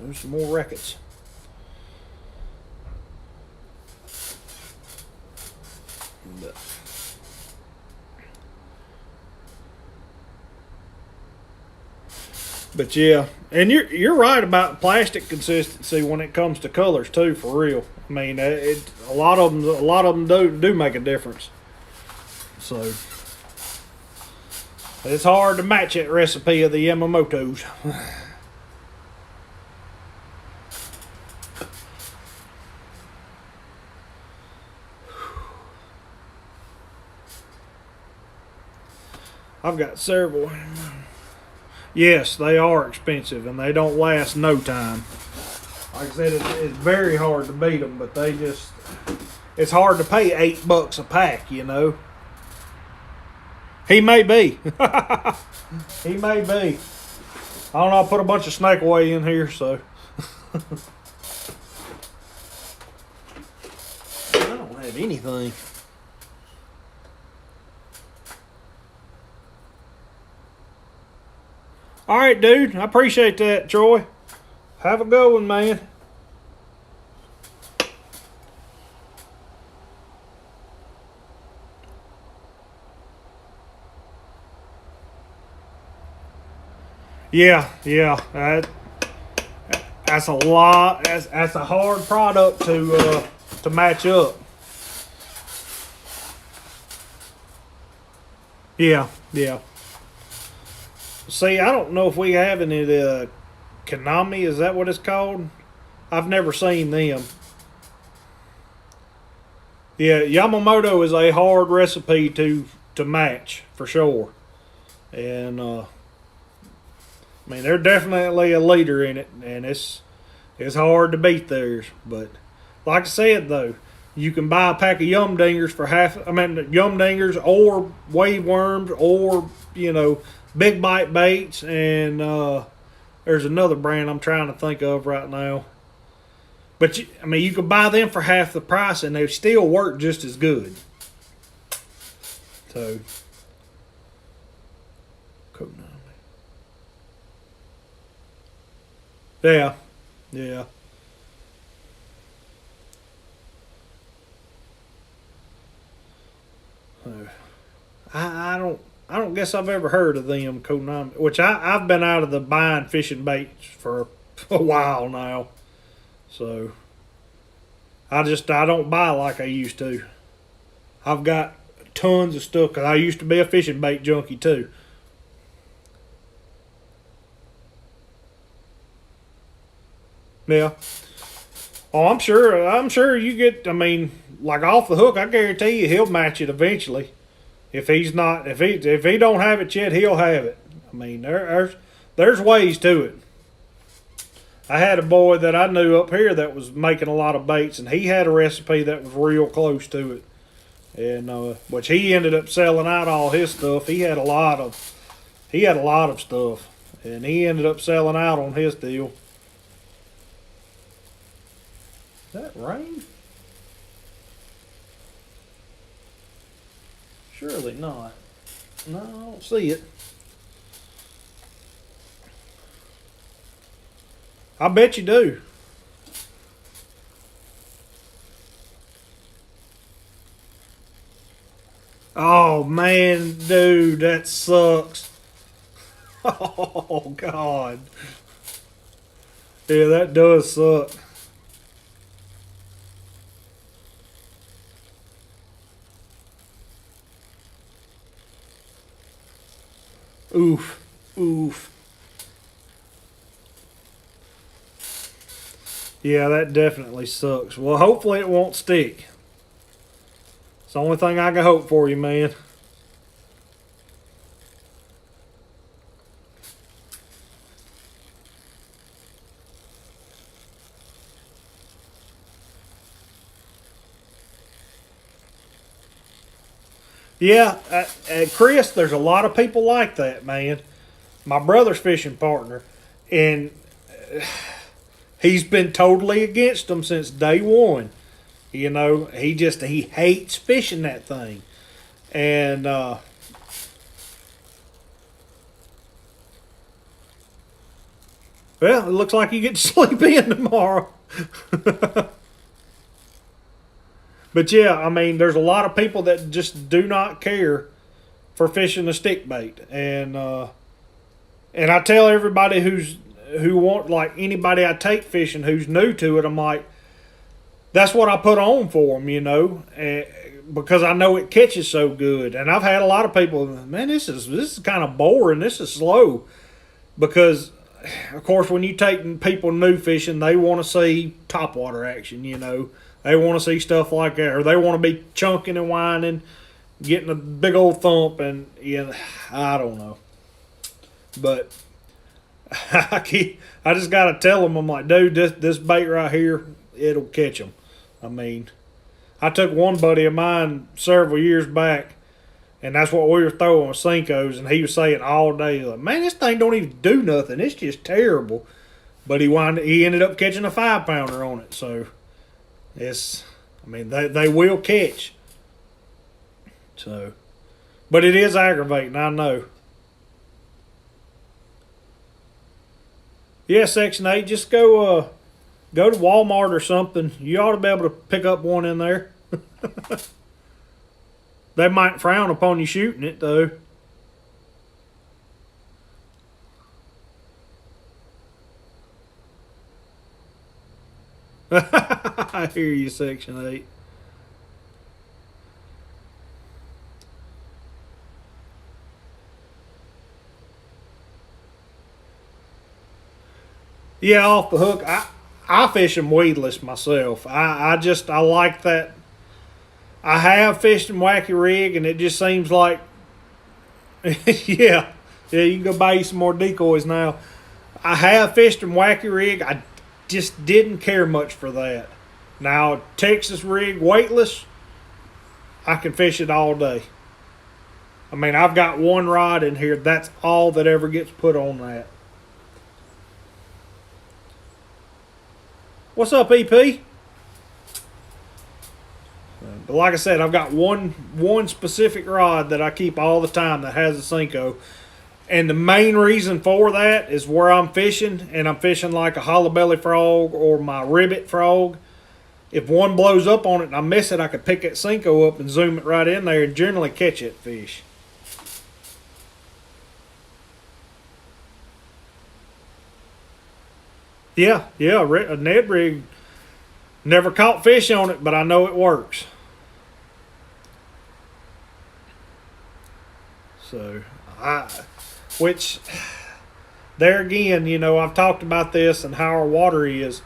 there's some more rackets. But yeah, and you're right about plastic consistency when it comes to colors too. For real, I mean, a lot of them do make a difference. So it's hard to match that recipe of the Yamamotos. I've got several. Yes, they are expensive and they don't last no time. Like I said, it's very hard to beat them, but it's hard to pay $8 a pack, you know. He may be. He may be. I don't know, I put a bunch of snake away in here, so. I don't have anything. All right, dude. I appreciate that, Troy. Have a good one, man. Yeah. That's a lot. That's a hard product to match up. Yeah. See, I don't know if we have any of the Konami. Is that what it's called? I've never seen them. Yeah, Yamamoto is a hard recipe to match for sure, and I mean they're definitely a leader in it, and it's hard to beat theirs. But like I said though, you can buy a pack of Yum Dingers for Yum Dingers or wave worms or Big Bite baits, and there's another brand I'm trying to think of right now. But you could buy them for half the price, and they still work just as good. So, yeah. I don't guess I've ever heard of them Konami, which I've been out of the buying fishing baits for a while now. So I don't buy like I used to. I've got tons of stuff because I used to be a fishing bait junkie too. Yeah. Oh, I'm sure you get. I mean, like Off the Hook, I guarantee you he'll match it eventually. If he don't have it yet, he'll have it. I mean, there's ways to it. I had a boy that I knew up here that was making a lot of baits, and he had a recipe that was real close to it. And which he ended up selling out all his stuff. He had a lot of stuff, and he ended up selling out on his deal. Is that rain? Surely not. No, I don't see it. I bet you do. Oh man, dude, that sucks. Oh God. Yeah, that does suck. Oof. Yeah, that definitely sucks. Well, hopefully it won't stick. It's the only thing I can hope for you, man. Yeah, Chris, there's a lot of people like that, man. My brother's fishing partner, and he's been totally against them since day one. You know, he hates fishing that thing, and well, it looks like you get to sleep in tomorrow. But yeah, I mean, there's a lot of people that just do not care for fishing the stick bait, and I tell everybody who want, like, anybody I take fishing who's new to it, I'm like, that's what I put on for them, you know, because I know it catches so good. And I've had a lot of people, man, this is kind of boring. This is slow, because of course when you take people new fishing, they want to see topwater action, you know. They want to see stuff like that, or they want to be chunking and whining, getting a big old thump, and I don't know. But I just got to tell them, I'm like, dude, this bait right here, it'll catch them. I mean, I took one buddy of mine several years back, and that's what we were throwing with Senkos, and he was saying all day, like, man, this thing don't even do nothing. It's just terrible. But he ended up catching a 5-pounder on it. So I mean, they will catch. So, but it is aggravating, I know. Yeah, Section 8, just go to Walmart or something. You ought to be able to pick up one in there. They might frown upon you shooting it, though. I hear you, Section 8. Yeah, off the hook. I fish them weedless myself. I like that. I have fished in Wacky Rig, and it just seems like, yeah, you can go buy you some more decoys now. I have fished in Wacky Rig. I just didn't care much for that. Now, Texas rig weightless, I can fish it all day. I mean, I've got one rod in here. That's all that ever gets put on that. What's up, EP? But like I said, I've got one specific rod that I keep all the time that has a Senko. And the main reason for that is where I'm fishing, and I'm fishing like a hollow belly frog or my ribbit frog. If one blows up on it and I miss it, I could pick that Senko up and zoom it right in there and generally catch that fish. Yeah, a Ned rig. Never caught fish on it, but I know it works. So, which, there again, you know, I've talked about this and how our water is.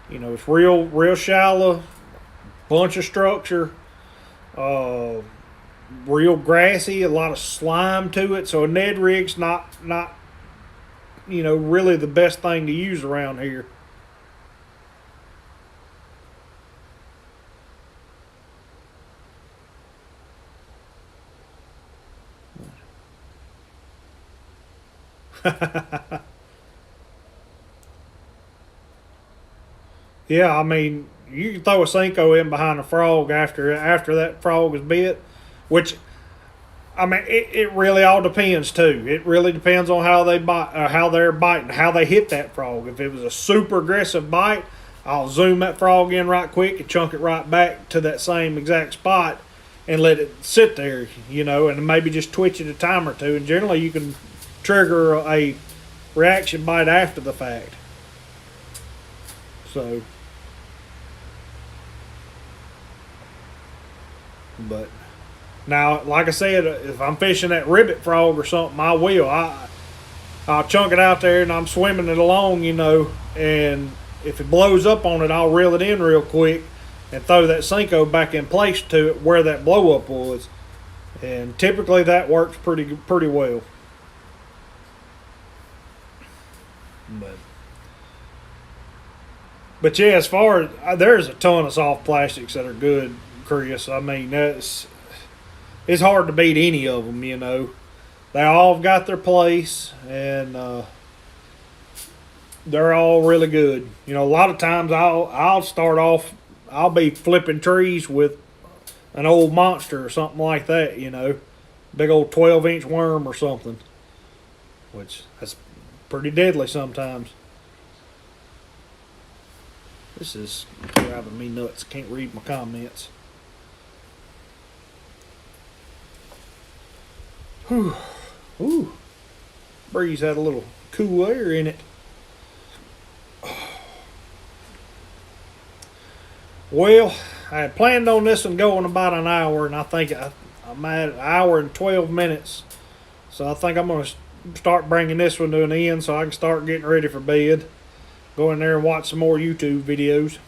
You know, it's real shallow, bunch of structure, real grassy, a lot of slime to it. So a Ned rig's not really the best thing to use around here. Yeah, I mean, you can throw a Senko in behind a frog after that frog is bit, which, I mean, it really all depends too. It really depends on how they bite, how they're biting, how they hit that frog. If it was a super aggressive bite, I'll zoom that frog in right quick and chunk it right back to that same exact spot and let it sit there, you know, and maybe just twitch it a time or two. And generally, you can trigger a reaction bite after the fact. So, but now, like I said, if I'm fishing that ribbit frog or something, I will. I'll chunk it out there and I'm swimming it along, you know, and if it blows up on it, I'll reel it in real quick and throw that Senko back in place to it where that blow up was. And typically that works pretty well. But yeah, as far as there's a ton of soft plastics that are good, Chris. I mean, it's hard to beat any of them. You know, they all got their place, and they're all really good. You know, a lot of times I'll start off. I'll be flipping trees with an old monster or something like that. You know, big old 12-inch worm or something, which that's pretty deadly sometimes. This is driving me nuts. Can't read my comments. Whew. Ooh. Breeze had a little cool air in it. Well, I had planned on this one going about an hour, and I think I'm at an hour and 12 minutes. So I think I'm going to start bringing this one to an end so I can start getting ready for bed. Go in there and watch some more YouTube videos.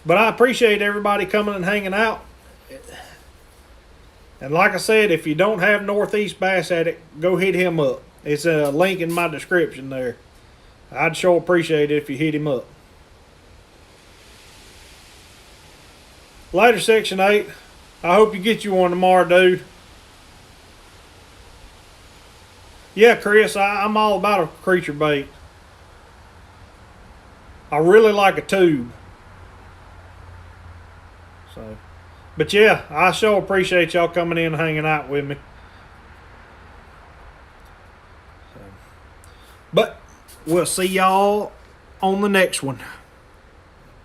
But I appreciate everybody coming and hanging out. And like I said, if you don't have Northeast Bass Addict, go hit him up. It's a link in my description there. I'd sure appreciate it if you hit him up. Later, Section 8. I hope you get you one tomorrow, dude. Yeah, Chris, I'm all about a creature bait. I really like a tube. So, but yeah, I sure appreciate y'all coming in and hanging out with me. So, but we'll see y'all on the next one.